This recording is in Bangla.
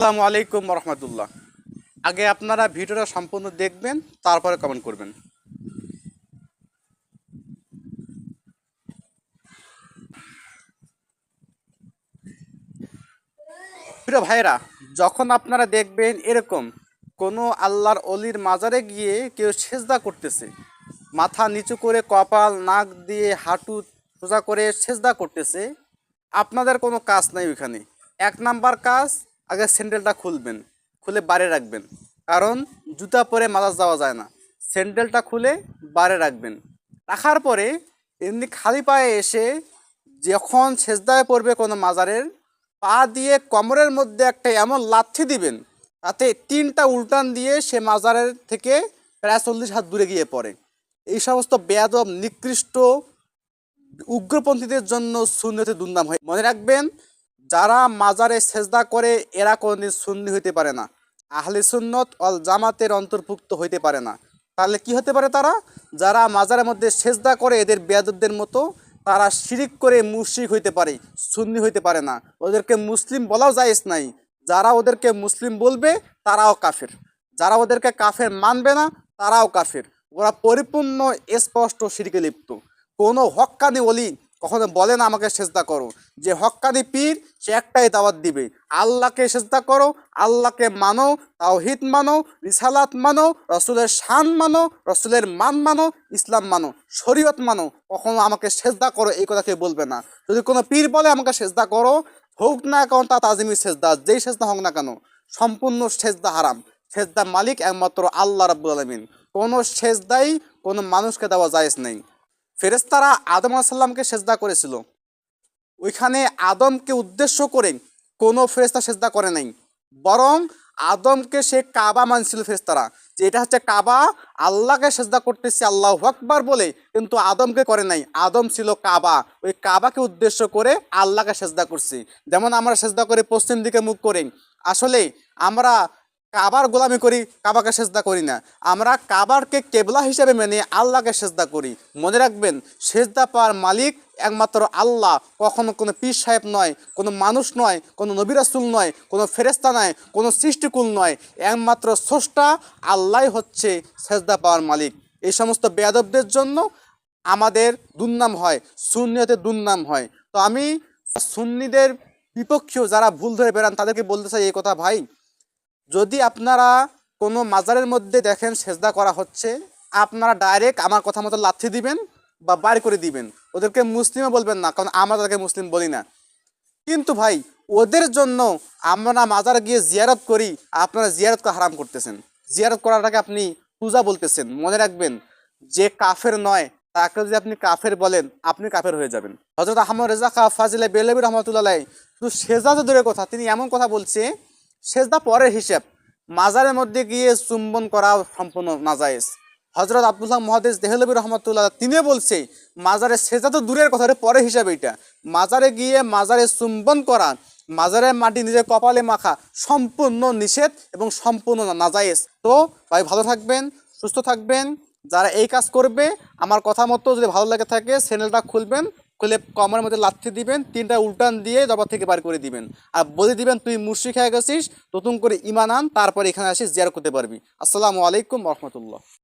আসসালামু আলাইকুম রহমতুল্লাহ। আগে আপনারা ভিডিওটা সম্পূর্ণ দেখবেন, তারপরে কমেন্ট করবেন। প্রিয় ভাইরা, যখন আপনারা দেখবেন এরকম কোনো আল্লাহর অলির মাজারে গিয়ে কেউ সেজদা করতেছে, মাথা নিচু করে কপাল নাক দিয়ে হাঁটু সোজা করে সেজদা করতেছে, আপনাদের কোনো কাজ নাই ওইখানে। এক নাম্বার কাজ, আগে স্যান্ডেলটা খুলবেন, খুলে বাড়ি রাখবেন। কারণ জুতা পরে মাজার যাওয়া যায় না। স্যান্ডেলটা খুলে বাড়ি রাখবেন। রাখার পরে এমনি খালি পায়ে এসে যখন সেজদায় পড়বে কোনো মাজারের, পা দিয়ে কোমরের মধ্যে একটা এমন লাথি দিবেন, তাতে তিনটা উল্টান দিয়ে সে মাজারের থেকে প্রায় 40 হাত দূরে গিয়ে পড়ে। এই সমস্ত বেয়াদব নিকৃষ্ট উগ্রপন্থীদের জন্য সুন্নতে দুর্নাম হয়। মনে রাখবেন, যারা মাজারে সেজদা করে এরা কোনোদিন সুন্নি হইতে পারে না, আহলে সুন্নত ওয়াল জামাতের অন্তর্ভুক্ত হইতে পারে না। তাহলে কি হতে পারে? তারা যারা মাজারের মধ্যে সেজদা করে এদের বেয়াদবদের মতো, তারা শিরিক করে মুশরিক হইতে পারে, সুন্নি হইতে পারে না। ওদেরকে মুসলিম বলাও জায়েজ নাই। যারা ওদেরকে মুসলিম বলবে তারাও কাফের, যারা ওদেরকে কাফের মানবে না তারাও কাফের। ওরা পরিপূর্ণ স্পষ্ট শিরকে লিপ্ত। কোনো হক্কানি ওলি কখনো বলে না আমাকে সেজদা করো। যে হক্কানি পীর সে একটাই দাওয়াত দিবে, আল্লাহকে সেজদা করো, আল্লাহকে মানো, তাওহীদ মানো, রিসালাত মানো, রসুলের শান মানো, রসুলের মান মানো, ইসলাম মানো, শরীয়ত মানো। কখনো আমাকে সেজদা করো এই কথা কেউ বলবে না। যদি কোনো পীর বলে আমাকে সেজদা করো, হোক না কেন তা তাজিমি সেজদা, যেই সেজদা হোক না কেন, সম্পূর্ণ সেজদা হারাম। সেজদা মালিক একমাত্র আল্লাহ রাব্বুল আলামিন। কোনো সেজদাই কোনো মানুষকে দেওয়া জায়েজ নেই। ফেরেশতারা আদম আলাইহিস সালামকে সেজদা করেছিল, ওইখানে আদমকে উদ্দেশ্য করে কোনো ফেরেশতা সেজদা করে নাই, বরং আদমকে সে কাবা মানছিল ফেরেশতারা, যে এটা হচ্ছে কাবা, আল্লাহকে সেজদা করতেছে আল্লাহু আকবার বলে, কিন্তু আদমকে করে নাই। আদম ছিল কাবা, ওই কাবাকে উদ্দেশ্য করে আল্লাহকে সেজদা করছে। যেমন আমরা সেজদা করি পশ্চিম দিকে মুখ করে, আসলে আমরা কাবার গোলামি করি, কাবাকে সেজদা করি না। আমরা কাবারকে কেবলা হিসেবে মেনে আল্লাহকে সেজদা করি। মনে রাখবেন, সেজদা পাওয়ার মালিক একমাত্র আল্লাহ, কখনো কোনো পীর সাহেব নয়, কোনো মানুষ নয়, কোনো নবী রাসূল নয়, কোনো ফেরেশতা নয়, কোনো সৃষ্টিকুল নয়। একমাত্র স্রষ্টা আল্লাহই হচ্ছে সেজদা পাওয়ার মালিক। এই সমস্ত বেয়াদবদের জন্য আমাদের দুর্নাম হয়, সুন্নিয়তের দুর্নাম হয়। তো আমি সুন্নিদের বিপক্ষেও যারা ভুল ধরে বেড়ান তাদেরকে বলতে চাই এই কথা, ভাই, যদি আপনারা কোনো মাজারের মধ্যে দেখেন সেজদা করা হচ্ছে, আপনারা ডাইরেক্ট আমার কথা মতো লাথি দিবেন বা বাইর করে দিবেন। ওদেরকে মুসলিমও বলবেন না, কারণ আমরা তাদেরকে মুসলিম বলি না। কিন্তু ভাই, ওদের জন্য আমরা মাজারে গিয়ে জিয়ারত করি, আপনারা জিয়ারতকে হারাম করতেছেন। জিয়ারত করাটাকে আপনি পূজা বলতেছেন। মনে রাখবেন, যে কাফের নয় তাকে যদি আপনি কাফের বলেন, আপনি কাফের হয়ে যাবেন। হযরত আহমদ রেজা খা ফাজিলে বেলবি রহমতুল্লাহ শুধু সেজদা তো দূরের কথা, তিনি এমন কথা বলছে, সেজদা পরের হিসাব, মাজারের মধ্যে গিয়ে চুম্বন করা সম্পূর্ণ নাজায়েজ। হযরত আব্দুল্লাহ মুহাদ্দিস দেহলভী রহমতুল্লাহ তিনিও বলছে, মাজারে সেজদা তো দূরের কথা, পরের হিসাবে এটা। মাজারে গিয়ে মাজারে চুম্বন করা, মাজারের মাটি নিজের কপালে মাখা সম্পূর্ণ নিষেধ এবং সম্পূর্ণ নাজায়েজ। তো ভাই, ভালো থাকবেন, সুস্থ থাকবেন। যারা এই কাজ করবে, আমার কথা মতো যদি ভালো লাগে থাকে, চ্যানেলটা খুলবেন, খুলে কমের মধ্যে লাথি দিবেন, তিনটা উল্টান দিয়ে জবা থেকে বার করে দিবেন, আর বলে দিবেন তুই মুশরিক হয়ে গেছিস, নতুন করে ঈমান আন, তারপরে এখানে আসিস জিয়ারত করতে পারবি। আসসালামু আলাইকুম রহমতুল্লাহ।